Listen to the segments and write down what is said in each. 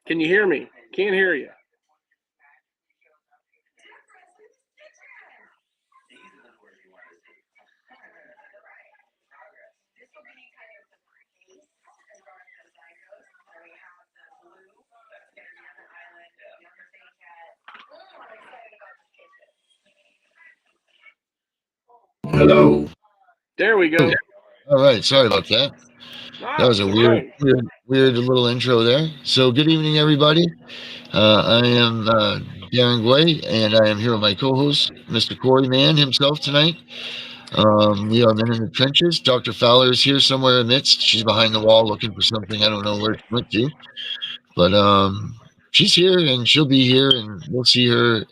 Can you hear me? Can't hear you. Hello. There we go. All right. Sorry about that. That Ah, was a it's okay. weird little intro there. So, good evening, everybody. I am Darren Guay, and I am here with my co-host, Mr. Corey Mann himself tonight. We are Men in the Trenches. Dr. Fowler is here somewhere amidst. She's behind the wall looking for something. I don't know where she went to, but she's here, and she'll be here, and we'll see her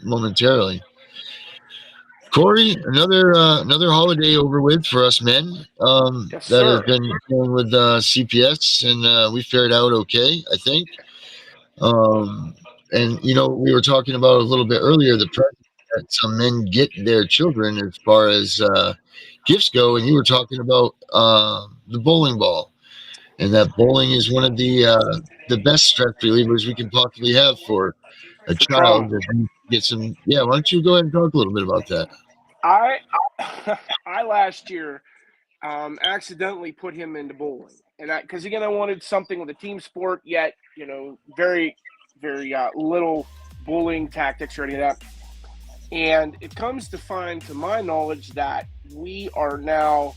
momentarily. Corey, another holiday over with for us men Yes, that has sir. been dealing with CPS, and we fared out okay, I think. Um, and we were talking about a little bit earlier the present that some men get their children as far as gifts go, and you were talking about the bowling ball, and that bowling is one of the best stress relievers we can possibly have for a For child trauma. that needs to get some. Yeah, why don't you go ahead and talk a little bit about that? I I last year accidentally put him into bowling, and because again I wanted something with a team sport, yet very very little bullying tactics or any of that. And it comes to find, to my knowledge, that we are now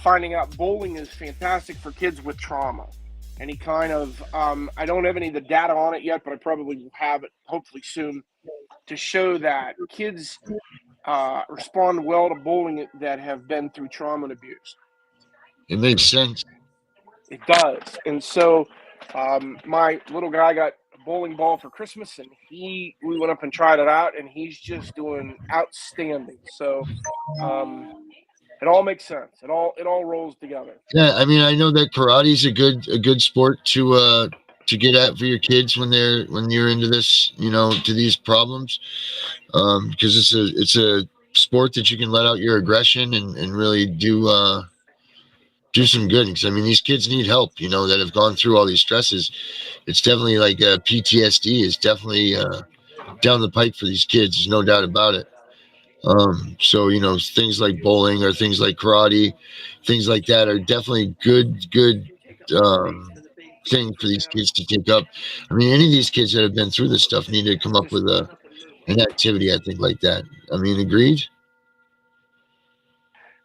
finding out bowling is fantastic for kids with trauma. And he kind of, I don't have any of the data on it yet, but I probably will have it hopefully soon to show that kids respond well to bowling that have been through trauma and abuse. It makes sense. It does. And so my little guy got a bowling ball for Christmas, and we went up and tried it out, and he's just doing outstanding. So it all makes sense. It all rolls together. Yeah, I mean, I know that karate is a good sport to get at for your kids when you're into this, to these problems, because it's a sport that you can let out your aggression and really do some good. Because I mean, these kids need help, that have gone through all these stresses. It's definitely like PTSD is definitely down the pike for these kids. There's no doubt about it. So things like bowling or things like karate, things like that are definitely good um, thing for these kids to take up. I mean, any of these kids that have been through this stuff need to come up with an activity. I think like that. I mean, agreed.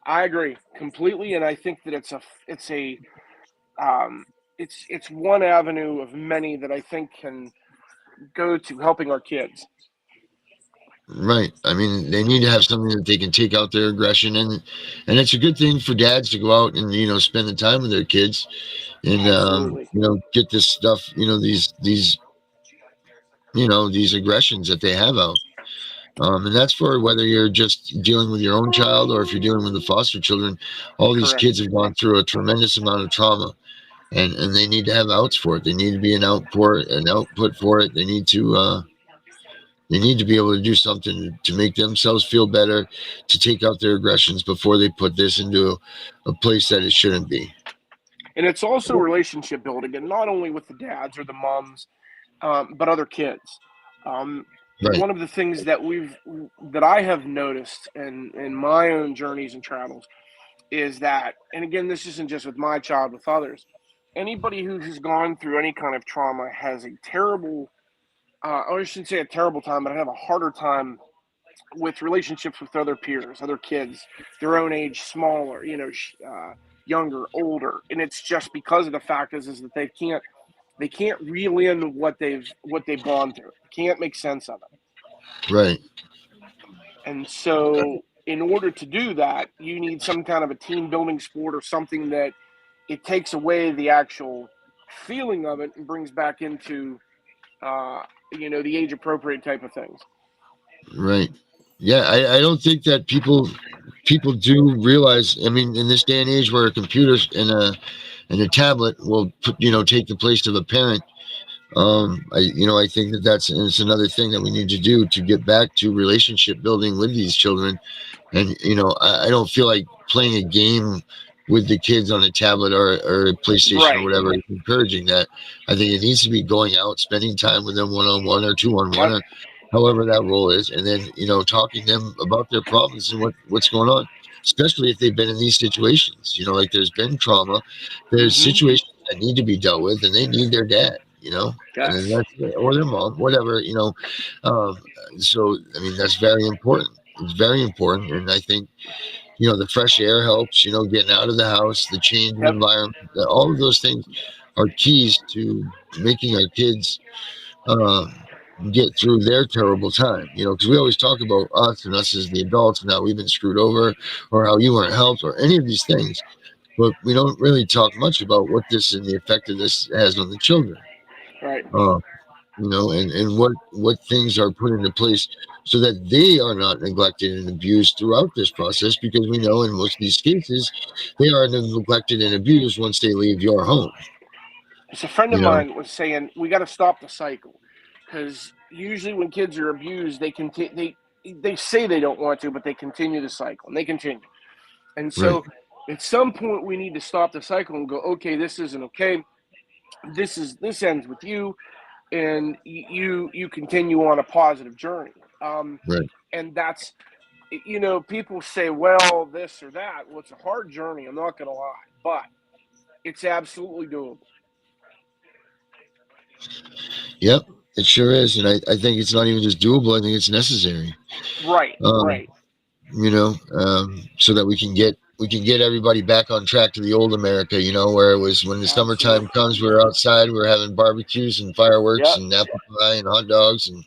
I agree completely, and I think that um, it's one avenue of many that I think can go to helping our kids. Right. I mean, they need to have something that they can take out their aggression, and it's a good thing for dads to go out and spend the time with their kids and Absolutely get this stuff. These aggressions that they have out. And that's for whether you're just dealing with your own child or if you're dealing with the foster children. All these correct. kids have gone through a tremendous amount of trauma, and they need to have outs for it. They need to be an output for it. They need to be able to do something to make themselves feel better, to take out their aggressions before they put this into a place that it shouldn't be. And it's also relationship building, and not only with the dads or the moms, but other kids. Um, Right. one of the things that I have noticed in my own journeys and travels is that, and again, this isn't just with my child, with others. Anybody who has gone through any kind of trauma has a terrible, I shouldn't say a terrible time, but I have a harder time with relationships with other peers, other kids, their own age, smaller, younger, older, and it's just because of the fact is that they can't reel in what they've gone through. They can't make sense of it. Right. And so in order to do that, you need some kind of a team building sport or something that it takes away the actual feeling of it and brings back into the age appropriate type of things. Right. Yeah, I don't think that people do realize. I mean, in this day and age, where a computer and a tablet will take the place of a parent. I think that it's another thing that we need to do to get back to relationship building with these children. And I don't feel like playing a game with the kids on a tablet or a PlayStation or Right. whatever is encouraging that. I think it needs to be going out, spending time with them one on one or two on one, Yep. or however that role is, and then talking to them about their problems and what's going on, especially if they've been in these situations. Like there's been trauma, there's Mm-hmm. situations that need to be dealt with, and they need their dad. And then Yes. that's or their mom, whatever. Um, so I mean that's very important. It's very important, and I think the fresh air helps. Getting out of the house, the change in Yep. environment, all of those things are keys to making our kids um, get through their terrible time. Because we always talk about us and us as the adults and how we've been screwed over, or how you weren't helped, or any of these things. But we don't really talk much about what this and the effect of this has on the children. Right. Uh, and what things are put into place so that they are not neglected and abused throughout this process, because we know in most of these cases they are neglected and abused once they leave your home. Because a friend of you know mine was saying we got to stop the cycle, because usually when kids are abused, they say they don't want to, but they continue the cycle and they continue. And right, so at some point we need to stop the cycle and go, okay, this isn't okay. This ends with you, and you continue on a positive journey. right. And that's people say, well, this or that. Well, it's a hard journey. I'm not going to lie, but it's absolutely doable. Yep, it sure is. And I think it's not even just doable, I think it's necessary. Right. um, Right. so that we can get everybody back on track to the old America, where it was when the Absolutely. summertime comes, we're outside, we're having barbecues and fireworks Yep. and apple pie and hot dogs and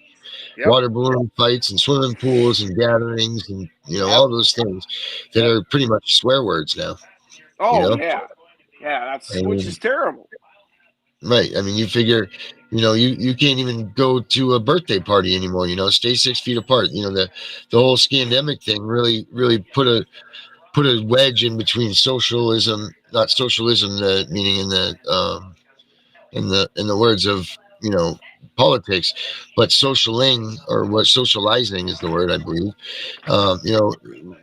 Yep. water balloon fights and swimming pools and gatherings and Yep. all those things that Yep. are pretty much swear words now. you Oh know yeah. Yeah. I Which mean, is terrible. right, I mean, you figure, you can't even go to a birthday party anymore. Stay 6 feet apart. The whole scandemic thing really put a wedge in between socialism, not socialism, the meaning in the words of you know politics, but socialing, or what socializing is the word, I believe.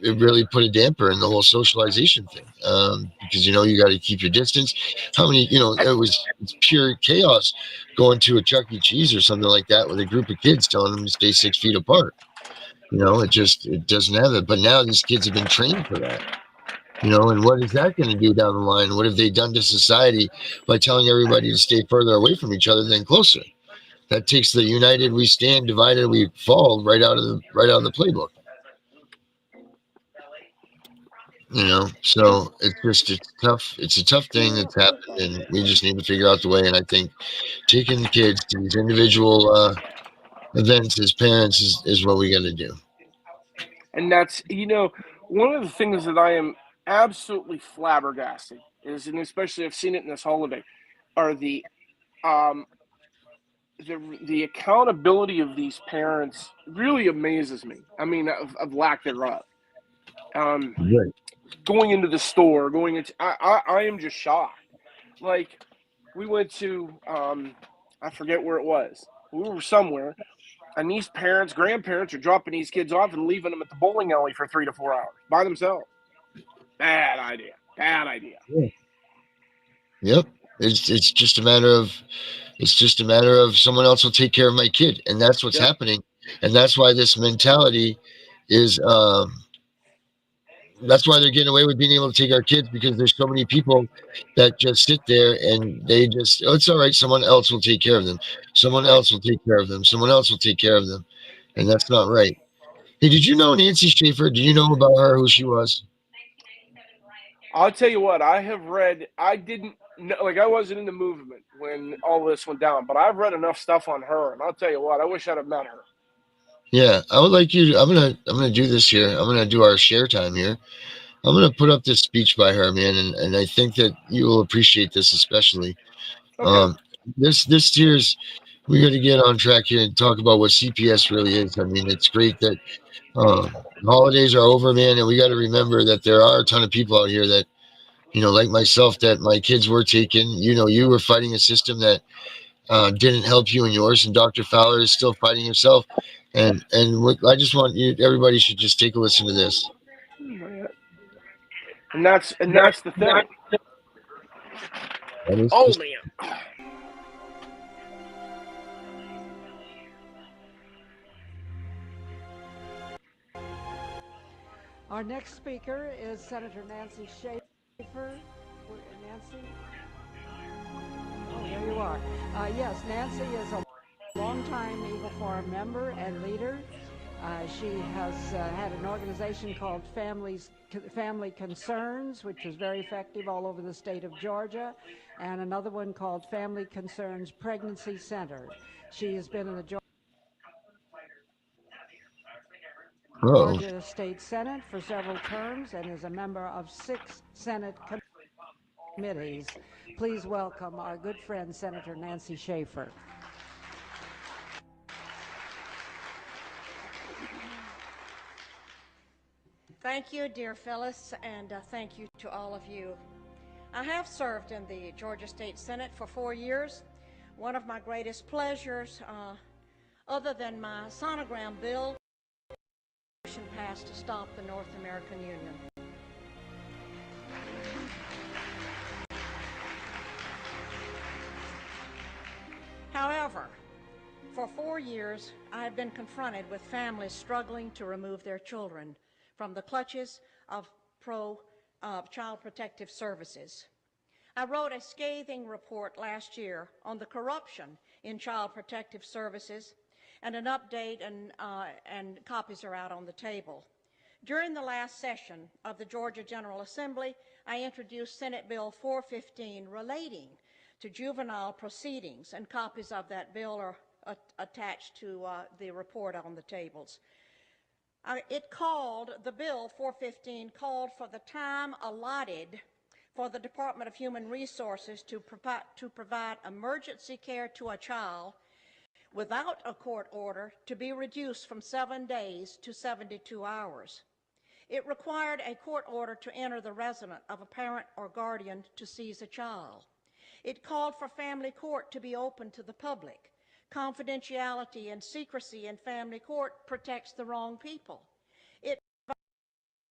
It really put a damper in the whole socialization thing, because you got to keep your distance. How many? It's pure chaos going to a Chuck E. Cheese or something like that with a group of kids telling them to stay 6 feet apart. It doesn't have it. But now these kids have been trained for that. And what is that going to do down the line? What have they done to society by telling everybody to stay further away from each other than closer? That takes the united we stand, divided we fall right out of the playbook. So it's tough. It's a tough thing that's happened, and we just need to figure out the way. And I think taking the kids to these individual events as parents is what we got to do. And that's one of the things that I am absolutely flabbergasted is, and especially I've seen it in this holiday, are um the accountability of these parents really amazes me. I mean, of lack thereof. Um, Right. Going into the store, going into I am just shocked. Like we went to I forget where it was. We were somewhere, and these grandparents are dropping these kids off and leaving them at the bowling alley for 3 to 4 hours by themselves. Bad idea. Bad idea. Yeah. Yep. It's just a matter of someone else will take care of my kid, and that's what's Yep. happening, and that's why this mentality is that's why they're getting away with being able to take our kids, because there's so many people that just sit there and they just, oh, it's all right, someone else will take care of them, someone Right. else will take care of them, someone else will take care of them, and that's not right. Hey, did you know Nancy Schaefer? Did you know about her, who she was? I'll tell you what, I have read, I didn't know, like, I wasn't in the movement when all this went down, but I've read enough stuff on her, and I'll tell you what, I wish I'd have met her. Yeah, I would like you. I'm gonna do this here. I'm gonna do our share time here. I'm gonna put up this speech by her, man, and I think that you will appreciate this especially. Okay. Um, this year's we got to get on track here and talk about what CPS really is. I mean, it's great that holidays are over, man, and we got to remember that there are a ton of people out here that, like myself, that my kids were taken. You were fighting a system that didn't help you and yours, and Dr. Fowler is still fighting himself. And what, I just want you, everybody should just take a listen to this. And that's the thing. That is Oh just, man. Our next speaker is Senator Nancy Schaefer. Nancy? Oh, there you are. Yes, Nancy is a longtime Eagle Forum member and leader. She has had an organization called Family Concerns, which was very effective all over the state of Georgia, and another one called Family Concerns Pregnancy Center. She has been in the oh, Georgia State Senate for several terms and is a member of 6 Senate committees. Please welcome our good friend, Senator Nancy Schaefer. Thank you, dear Phyllis, and thank you to all of you. I have served in the Georgia State Senate for 4 years. One of my greatest pleasures, other than my sonogram bill, passed to stop the North American Union. However, for 4 years, I have been confronted with families struggling to remove their children from the clutches of Child Protective Services. I wrote a scathing report last year on the corruption in Child Protective Services, and an update and copies are out on the table. During the last session of the Georgia General Assembly, I introduced Senate Bill 415 relating to juvenile proceedings, and copies of that bill are attached to the report on the tables. The Bill 415 called for the time allotted for the Department of Human Resources to provide emergency care to a child without a court order to be reduced from 7 days to 72 hours. It required a court order to enter the residence of a parent or guardian to seize a child. It called for family court to be open to the public. Confidentiality and secrecy in family court protects the wrong people. It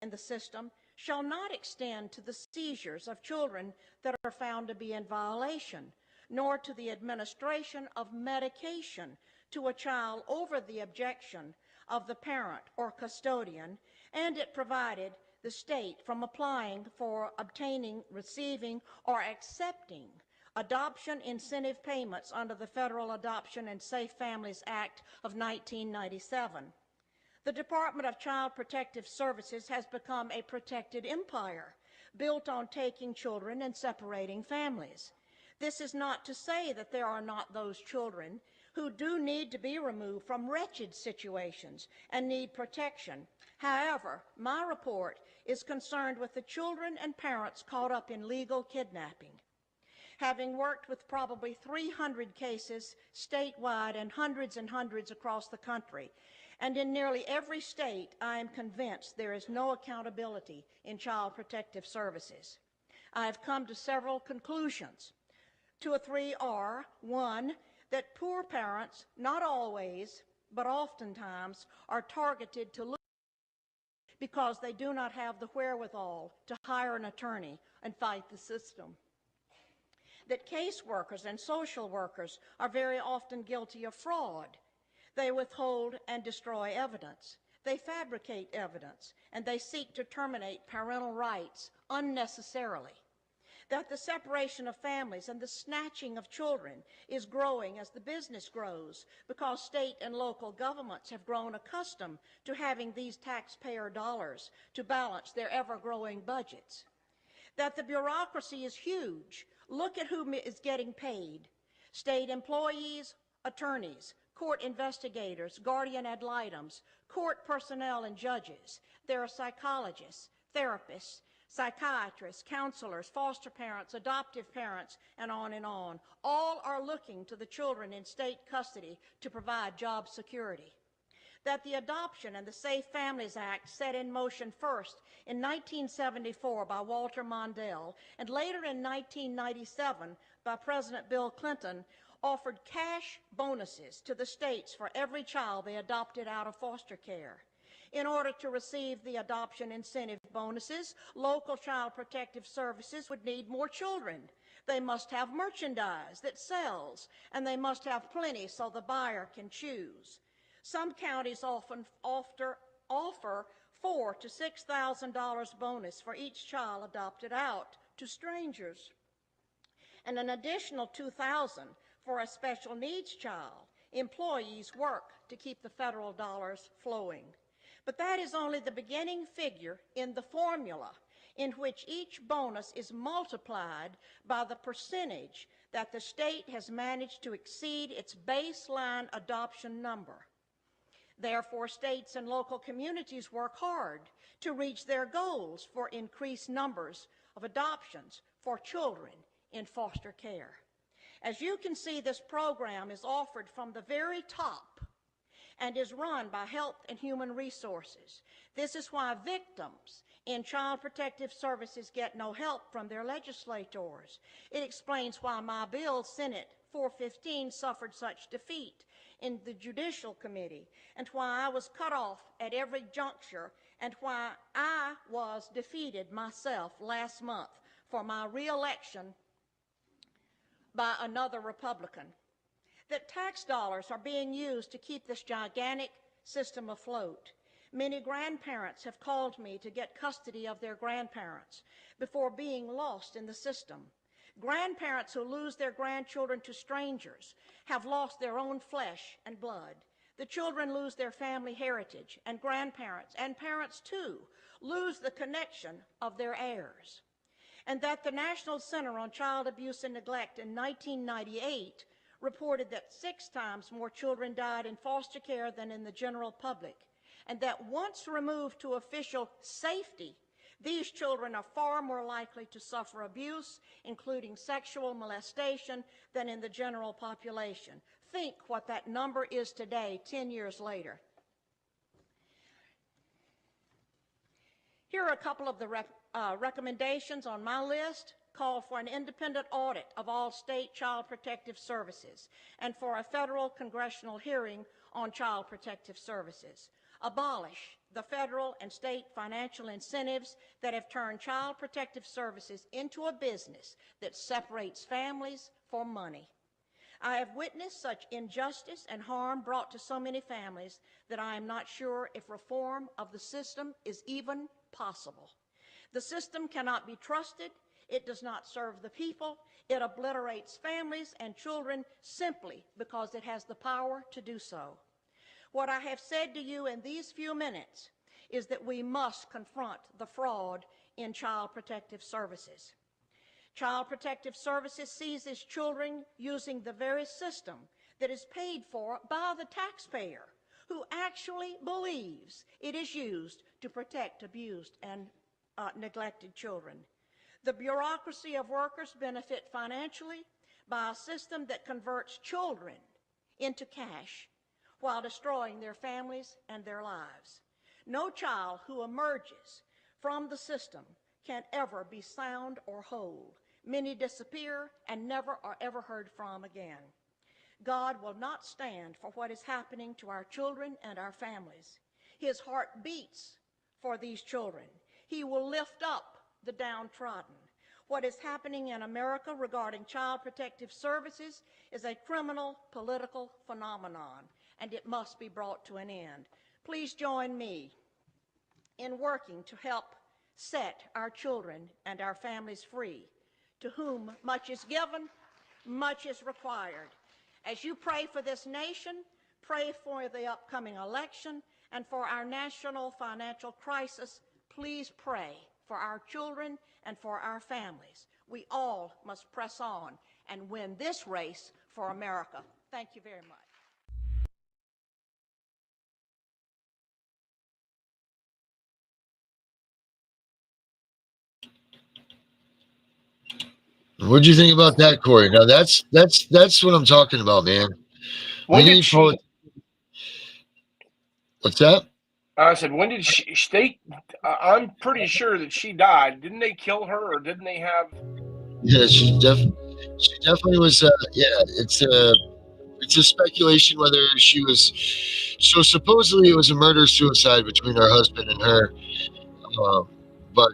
in the system shall not extend to the seizures of children that are found to be in violation, nor to the administration of medication to a child over the objection of the parent or custodian, and it provided the state from applying for, obtaining, receiving, or accepting adoption incentive payments under the Federal Adoption and Safe Families Act of 1997. The Department of Child Protective Services has become a protected empire built on taking children and separating families. This is not to say that there are not those children who do need to be removed from wretched situations and need protection. However, my report is concerned with the children and parents caught up in legal kidnapping. Having worked with probably 300 cases statewide and hundreds across the country, and in nearly every state, I am convinced there is no accountability in Child Protective Services. I have come to several conclusions. 2 or 3 are: 1, that poor parents, not always, but oftentimes, are targeted to lose because they do not have the wherewithal to hire an attorney and fight the system. that caseworkers and social workers are very often guilty of fraud. They withhold and destroy evidence. They fabricate evidence, and they seek to terminate parental rights unnecessarily. That the separation of families and the snatching of children is growing as the business grows because state and local governments have grown accustomed to having these taxpayer dollars to balance their ever-growing budgets. That the bureaucracy is huge. Look at who is getting paid. State employees, attorneys, court investigators, guardian ad litems, court personnel and judges. There are psychologists, therapists, psychiatrists, counselors, foster parents, adoptive parents, and on and on. All are looking to the children in state custody to provide job security. That the Adoption and the Safe Families Act, set in motion first in 1974 by Walter Mondale and later in 1997 by President Bill Clinton, offered cash bonuses to the states for every child they adopted out of foster care. In order to receive the adoption incentive bonuses, local child protective services would need more children. They must have merchandise that sells, and they must have plenty so the buyer can choose. Some counties often offer $4,000 to $6,000 bonus for each child adopted out to strangers, and an additional $2,000 for a special needs child. Employees work to keep the federal dollars flowing. But that is only the beginning figure in the formula in which each bonus is multiplied by the percentage that the state has managed to exceed its baseline adoption number. Therefore, states and local communities work hard to reach their goals for increased numbers of adoptions for children in foster care. As you can see, this program is offered from the very top and is run by Health and Human Resources. This is why victims in Child Protective Services get no help from their legislators. It explains why my bill, Senate 415, suffered such defeat in the Judicial Committee, and why I was cut off at every juncture, and why I was defeated myself last month for my re-election by another Republican. That tax dollars are being used to keep this gigantic system afloat. Many grandparents have called me to get custody of their grandparents before being lost in the system. Grandparents who lose their grandchildren to strangers have lost their own flesh and blood. The children lose their family heritage, and grandparents, and parents too, lose the connection of their heirs. And that the National Center on Child Abuse and Neglect in 1998 reported that 6 times more children died in foster care than in the general public, and that once removed to official safety, these children are far more likely to suffer abuse, including sexual molestation, than in the general population. Think what that number is today, 10 years later. Here are a couple of the recommendations on my list. Call for an independent audit of all state child protective services and for a federal congressional hearing on child protective services. Abolish the federal and state financial incentives that have turned child protective services into a business that separates families for money. I have witnessed such injustice and harm brought to so many families that I am not sure if reform of the system is even possible. The system cannot be trusted. It does not serve the people. It obliterates families and children simply because it has the power to do so. What I have said to you in these few minutes is that we must confront the fraud in Child Protective Services. Child Protective Services seizes children using the very system that is paid for by the taxpayer, who actually believes it is used to protect abused and neglected children. The bureaucracy of workers benefit financially by a system that converts children into cash while destroying their families and their lives. No child who emerges from the system can ever be sound or whole. Many disappear and never are ever heard from again. God will not stand for what is happening to our children and our families. His heart beats for these children. He will lift up the downtrodden. What is happening in America regarding child protective services is a criminal political phenomenon, and it must be brought to an end. Please join me in working to help set our children and our families free. To whom much is given, much is required. As you pray for this nation, pray for the upcoming election, and for our national financial crisis, please pray for our children and for our families. We all must press on and win this race for America. Thank you very much. What'd you think about that, Corey? Now that's what I'm talking about, man. When did she? What's that? I said, when did she? I'm pretty sure that she died. Didn't they kill her, or didn't they have? Yeah, she definitely was. Yeah, it's a speculation whether she was. So supposedly it was a murder suicide between her husband and her, but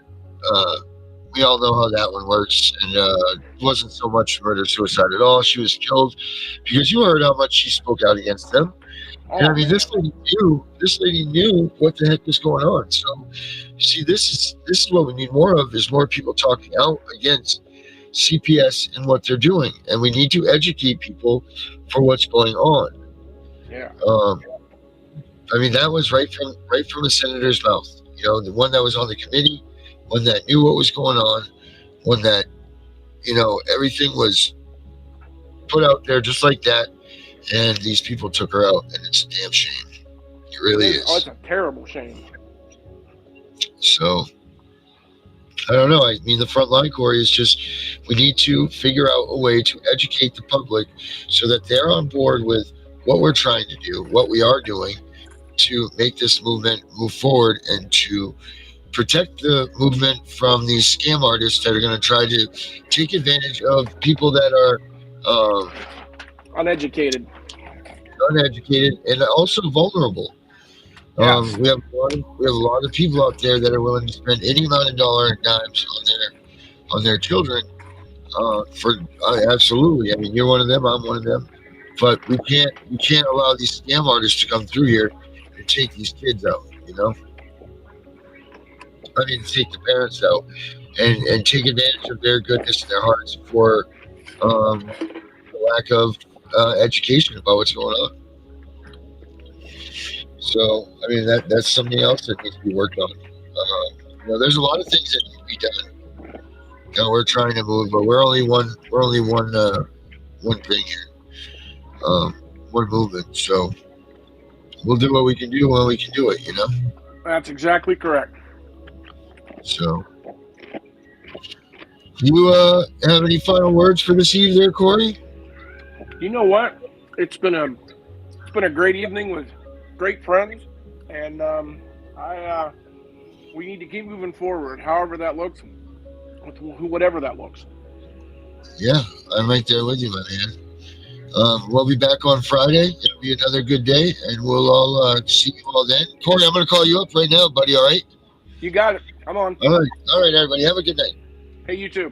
we all know how that one works, and it wasn't so much murder suicide at all. She was killed because you heard how much she spoke out against them. And I mean, this lady knew what the heck was going on. So, you see, this is what we need more of: is more people talking out against CPS and what they're doing, and we need to educate people for what's going on. Yeah. I mean, that was right from the senator's mouth. You know, the one that was on the committee, one that knew what was going on, one that, you know, everything was put out there just like that. And these people took her out, and it's a damn shame. It really is. Oh, it's a terrible shame. So, I don't know. I mean, the front line, Corey, is just we need to figure out a way to educate the public so that they're on board with what we're trying to do, what we are doing to make this movement move forward and to protect the movement from these scam artists that are going to try to take advantage of people that are uneducated and also vulnerable. Yes. We have a lot of people out there that are willing to spend any amount of dollar and dimes on their children. Absolutely. I mean, you're one of them. I'm one of them. But we can't allow these scam artists to come through here and take these kids out. You know, I mean, take the parents out and take advantage of their goodness and their hearts for the lack of education about what's going on. So, I mean, that's something else that needs to be worked on. You know, there's a lot of things that need to be done. You know, we're trying to move, but we're only one thing here, one movement. So we'll do what we can do when we can do it. You know. That's exactly correct. So, you have any final words for this eve, there, Corey? You know what? It's been a great evening with great friends, and we need to keep moving forward, however that looks, whatever that looks. Yeah, I'm right there with you, my man. We'll be back on Friday. It'll be another good day, and we'll all see you all then. Corey, I'm going to call you up right now, buddy. All right? You got it. I'm on. All right, everybody. Have a good night. Hey, you too.